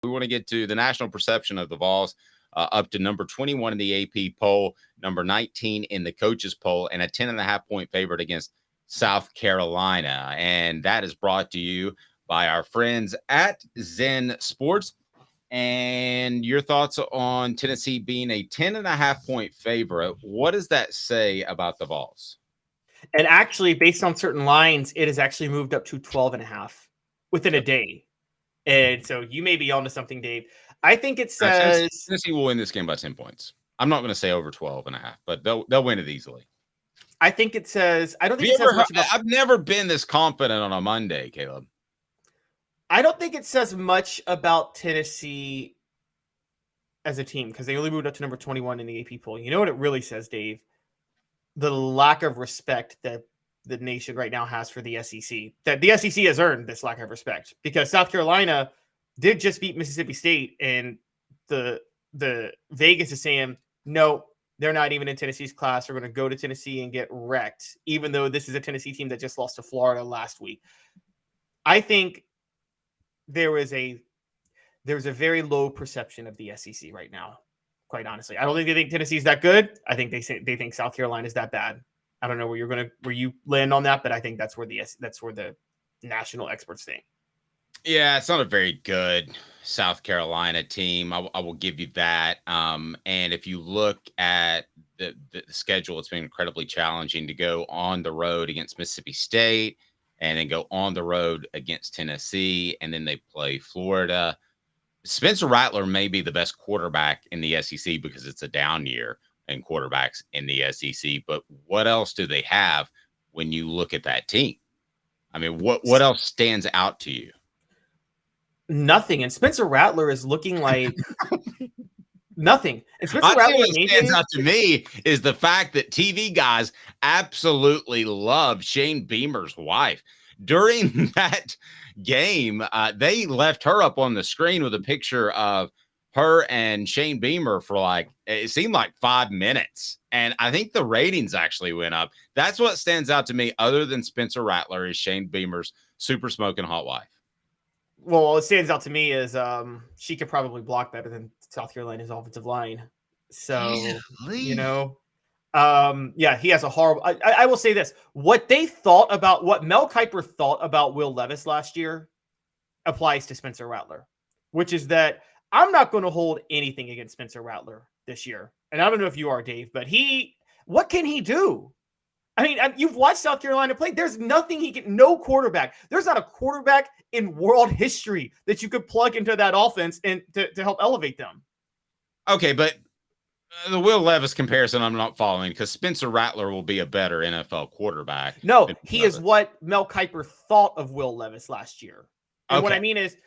We want to get to the national perception of the Vols, up to number 21 in the AP poll, number 19 in the coaches poll, and a 10.5-point favorite against South Carolina. And that is brought to you by our friends at Zen Sports. And your thoughts on Tennessee being a 10.5-point favorite? What does that say about the Vols? And actually, based on certain lines, it has actually moved up to 12.5 within a day. And so you may be onto something, Dave. I think it says Tennessee will win this game by 10 points. I'm not going to say over 12.5, but they'll win it easily. I think it says, I don't think it says much about, I've never been this confident on a Monday, Caleb. I don't think it says much about Tennessee as a team because they only moved up to number 21 in the AP poll. You know what it really says, Dave? The lack of respect that the nation right now has for the SEC. That the SEC has earned this lack of respect because South Carolina did just beat Mississippi State, and the Vegas is saying, no, they're not even in Tennessee's class. They're going to go to Tennessee and get wrecked, even though this is a Tennessee team that just lost to Florida last week. I think there's a very low perception of the SEC right now. Quite honestly, I don't think they think Tennessee's that good. I think they think South Carolina is that bad. I don't know where you land on that, but I think that's where the national experts think. Yeah, it's not a very good South Carolina team. I will give you that. And if you look at the schedule, it's been incredibly challenging to go on the road against Mississippi State and then go on the road against Tennessee, and then they play Florida. Spencer Rattler may be the best quarterback in the SEC because it's a down year in quarterbacks in the SEC. But what else do they have when you look at that team? I mean, what else stands out to you? Nothing. And Spencer Rattler is looking like nothing. And Spencer Rattler, what stands out to me is the fact that TV guys absolutely love Shane Beamer's wife. During that game, they left her up on the screen with a picture of her and Shane Beamer for it seemed like 5 minutes. And I think the ratings actually went up. That's what stands out to me, other than Spencer Rattler, is Shane Beamer's super smoking hot wife. Well, what stands out to me is she could probably block better than South Carolina's offensive line. So, he has a horrible. I will say this: what Mel Kiper thought about Will Levis last year applies to Spencer Rattler, which is that I'm not going to hold anything against Spencer Rattler this year. And I don't know if you are, Dave, but what can he do? I mean, you've watched South Carolina play. There's nothing no quarterback. There's not a quarterback in world history that you could plug into that offense and to help elevate them. Okay, but the Will Levis comparison I'm not following because Spencer Rattler will be a better NFL quarterback. No, he is what Mel Kiper thought of Will Levis last year. And what I mean is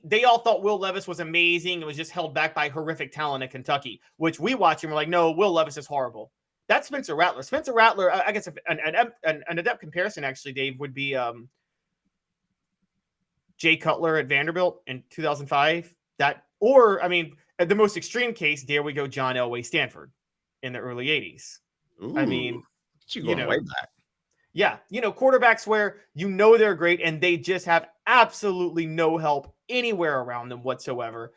they all thought Will Levis was amazing. It was just held back by horrific talent at Kentucky, which we watch and we're like, no, Will Levis is horrible. That's Spencer Rattler. Spencer Rattler, I guess an adept comparison actually, Dave, would be Jay Cutler at Vanderbilt in 2005. The most extreme case, there we go, John Elway Stanford in the early 80s. Ooh, I mean, way back. Yeah, quarterbacks where they're great and they just have absolutely no help anywhere around them whatsoever.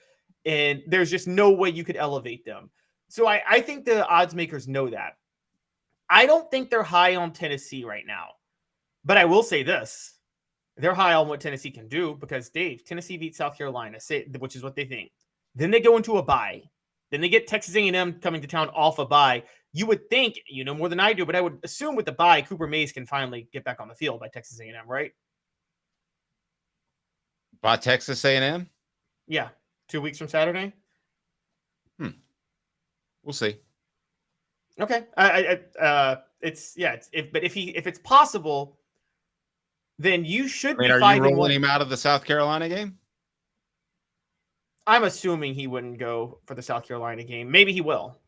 And there's just no way you could elevate them. So I think the odds makers know that. I don't think they're high on Tennessee right now. But I will say this. They're high on what Tennessee can do because, Dave, Tennessee beat South Carolina, which is what they think. Then they go into a bye. Then they get Texas A&M coming to town off a bye. You would think, more than I do, but I would assume with the bye, Cooper Mays can finally get back on the field by Texas A&M, right? By Texas A&M? Yeah, 2 weeks from Saturday. We'll see. Okay. If it's possible, then you should be 5-1. Are you rolling him out of the South Carolina game? I'm assuming he wouldn't go for the South Carolina game. Maybe he will.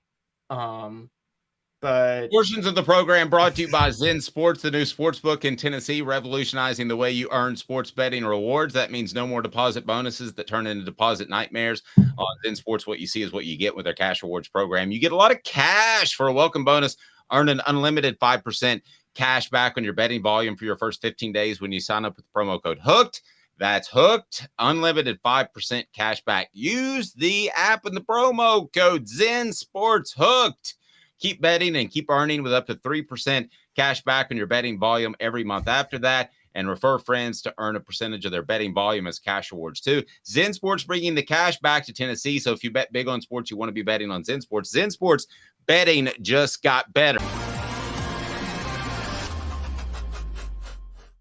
But portions of the program brought to you by Zen Sports, the new sports book in Tennessee, revolutionizing the way you earn sports betting rewards. That means no more deposit bonuses that turn into deposit nightmares. On Zen Sports, what you see is what you get with their cash rewards program. You get a lot of cash for a welcome bonus. Earn an unlimited 5% cash back on your betting volume for your first 15 days when you sign up with the promo code HOOKED. That's hooked. Unlimited 5% cash back. Use the app and the promo code Zen Sports Hooked. Keep betting and keep earning with up to 3% cash back on your betting volume every month after that. And refer friends to earn a percentage of their betting volume as cash awards too. Zen Sports bringing the cash back to Tennessee. So if you bet big on sports, you want to be betting on Zen Sports. Zen Sports betting just got better.